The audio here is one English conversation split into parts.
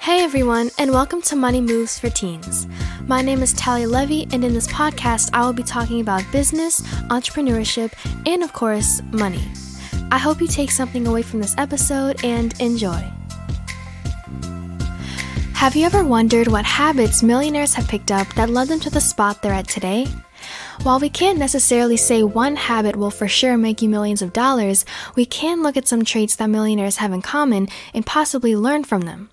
Hey everyone, and welcome to Money Moves for Teens. My name is Talia Levy, and in this podcast, I will be talking about business, entrepreneurship, and of course, money. I hope you take something away from this episode and enjoy. Have you ever wondered what habits millionaires have picked up that led them to the spot they're at today? While we can't necessarily say one habit will for sure make you millions of dollars, we can look at some traits that millionaires have in common and possibly learn from them.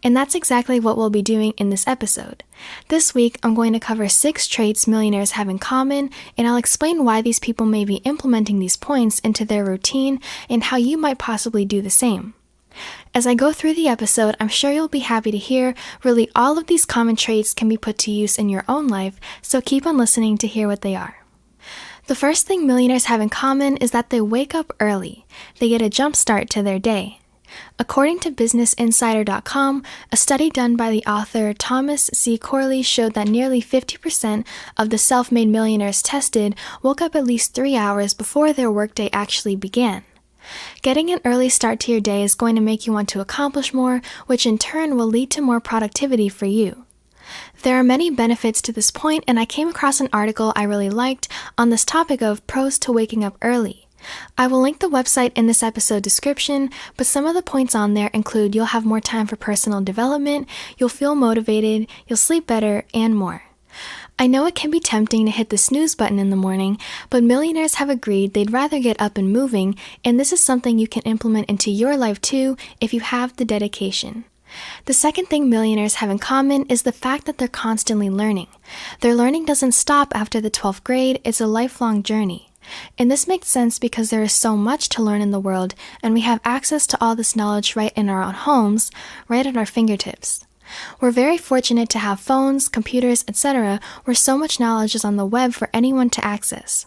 And that's exactly what we'll be doing in this episode. This week, I'm going to cover 6 traits millionaires have in common, and I'll explain why these people may be implementing these points into their routine and how you might possibly do the same. As I go through the episode, I'm sure you'll be happy to hear really all of these common traits can be put to use in your own life, so keep on listening to hear what they are. The first thing millionaires have in common is that they wake up early. They get a jump start to their day. According to BusinessInsider.com, a study done by the author Thomas C. Corley showed that nearly 50% of the self-made millionaires tested woke up at least 3 hours before their workday actually began. Getting an early start to your day is going to make you want to accomplish more, which in turn will lead to more productivity for you. There are many benefits to this point, and I came across an article I really liked on this topic of pros to waking up early. I will link the website in this episode description, but some of the points on there include you'll have more time for personal development, you'll feel motivated, you'll sleep better, and more. I know it can be tempting to hit the snooze button in the morning, but millionaires have agreed they'd rather get up and moving, and this is something you can implement into your life too if you have the dedication. The second thing millionaires have in common is the fact that they're constantly learning. Their learning doesn't stop after the 12th grade, it's a lifelong journey. And this makes sense because there is so much to learn in the world, and we have access to all this knowledge right in our own homes, right at our fingertips. We're very fortunate to have phones, computers, etc., where so much knowledge is on the web for anyone to access.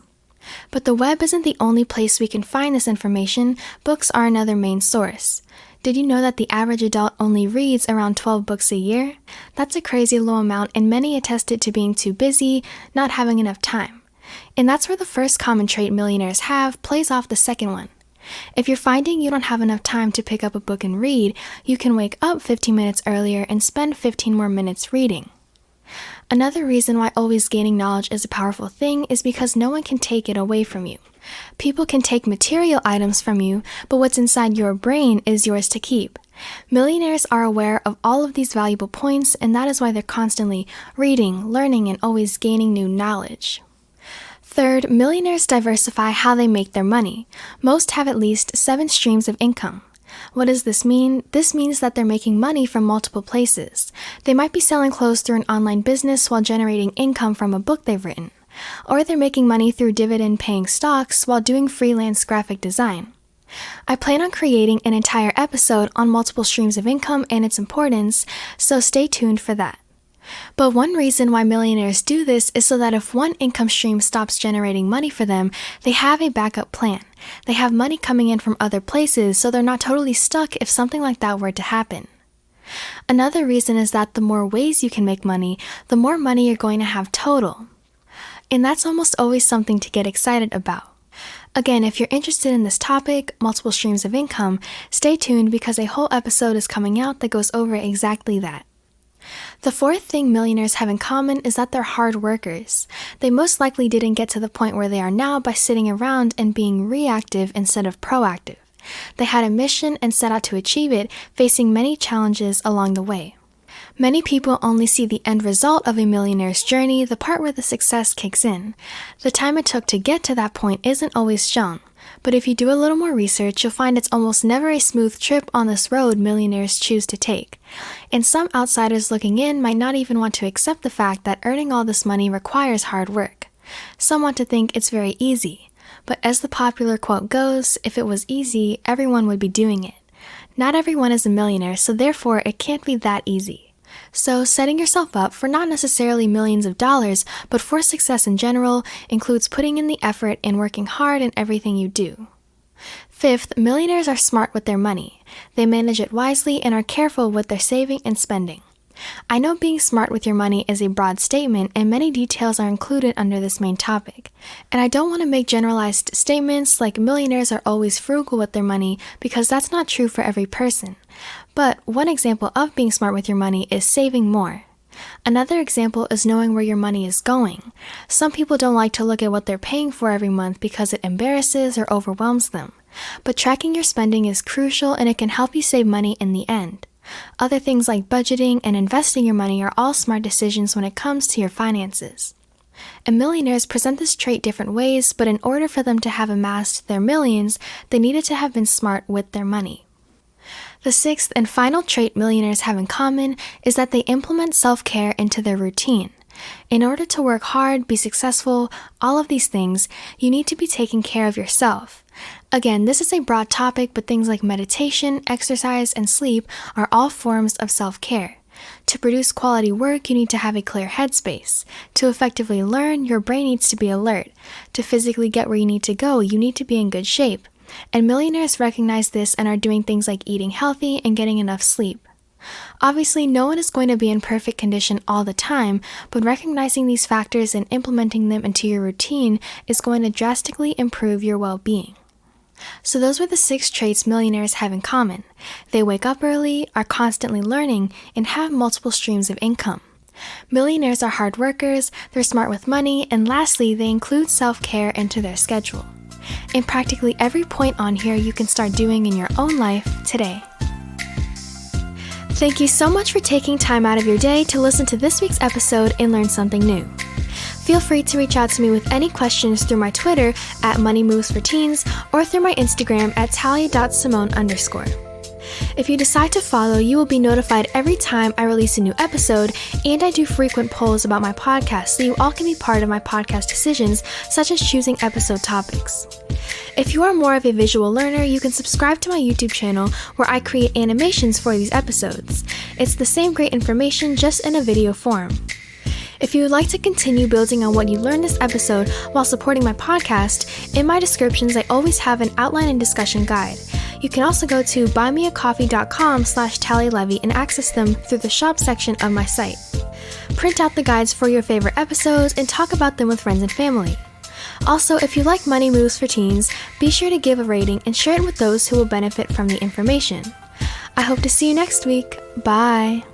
But the web isn't the only place we can find this information. Books are another main source. Did you know that the average adult only reads around 12 books a year? That's a crazy low amount, and many attest it to being too busy, not having enough time. And that's where the first common trait millionaires have plays off the second one. If you're finding you don't have enough time to pick up a book and read, you can wake up 15 minutes earlier and spend 15 more minutes reading. Another reason why always gaining knowledge is a powerful thing is because no one can take it away from you. People can take material items from you, but what's inside your brain is yours to keep. Millionaires are aware of all of these valuable points, and that is why they're constantly reading, learning, and always gaining new knowledge. Third, millionaires diversify how they make their money. Most have at least 7 streams of income. What does this mean? This means that they're making money from multiple places. They might be selling clothes through an online business while generating income from a book they've written. Or they're making money through dividend-paying stocks while doing freelance graphic design. I plan on creating an entire episode on multiple streams of income and its importance, so stay tuned for that. But one reason why millionaires do this is so that if one income stream stops generating money for them, they have a backup plan. They have money coming in from other places, so they're not totally stuck if something like that were to happen. Another reason is that the more ways you can make money, the more money you're going to have total. And that's almost always something to get excited about. Again, if you're interested in this topic, multiple streams of income, stay tuned because a whole episode is coming out that goes over exactly that. The fourth thing millionaires have in common is that they're hard workers. They most likely didn't get to the point where they are now by sitting around and being reactive instead of proactive. They had a mission and set out to achieve it, facing many challenges along the way. Many people only see the end result of a millionaire's journey, the part where the success kicks in. The time it took to get to that point isn't always shown. But if you do a little more research, you'll find it's almost never a smooth trip on this road millionaires choose to take. And some outsiders looking in might not even want to accept the fact that earning all this money requires hard work. Some want to think it's very easy. But as the popular quote goes, if it was easy, everyone would be doing it. Not everyone is a millionaire, so therefore it can't be that easy. So setting yourself up for not necessarily millions of dollars, but for success in general, includes putting in the effort and working hard in everything you do. Fifth, millionaires are smart with their money. They manage it wisely and are careful with their saving and spending. I know being smart with your money is a broad statement and many details are included under this main topic. And I don't want to make generalized statements like millionaires are always frugal with their money because that's not true for every person. But one example of being smart with your money is saving more. Another example is knowing where your money is going. Some people don't like to look at what they're paying for every month because it embarrasses or overwhelms them. But tracking your spending is crucial and it can help you save money in the end. Other things like budgeting and investing your money are all smart decisions when it comes to your finances. And millionaires present this trait different ways, but in order for them to have amassed their millions, they needed to have been smart with their money. The sixth and final trait millionaires have in common is that they implement self-care into their routine. In order to work hard, be successful, all of these things, you need to be taking care of yourself. Again, this is a broad topic, but things like meditation, exercise, and sleep are all forms of self-care. To produce quality work, you need to have a clear headspace. To effectively learn, your brain needs to be alert. To physically get where you need to go, you need to be in good shape. And millionaires recognize this and are doing things like eating healthy and getting enough sleep. Obviously, no one is going to be in perfect condition all the time, but recognizing these factors and implementing them into your routine is going to drastically improve your well-being. So those were the 6 traits millionaires have in common. They wake up early, are constantly learning, and have multiple streams of income. Millionaires are hard workers, they're smart with money, and lastly, they include self-care into their schedule. In practically every point on here, you can start doing in your own life today. Thank you so much for taking time out of your day to listen to this week's episode and learn something new. Feel free to reach out to me with any questions through my Twitter at moneymovesforteens or through my Instagram at talia.simone_. If you decide to follow, you will be notified every time I release a new episode, and I do frequent polls about my podcast so you all can be part of my podcast decisions, such as choosing episode topics. If you are more of a visual learner, you can subscribe to my YouTube channel where I create animations for these episodes. It's the same great information, just in a video form. If you would like to continue building on what you learned this episode while supporting my podcast, in my descriptions I always have an outline and discussion guide. You can also go to buymeacoffee.com/TallyLevy and access them through the shop section of my site. Print out the guides for your favorite episodes and talk about them with friends and family. Also, if you like Money Moves for Teens, be sure to give a rating and share it with those who will benefit from the information. I hope to see you next week. Bye!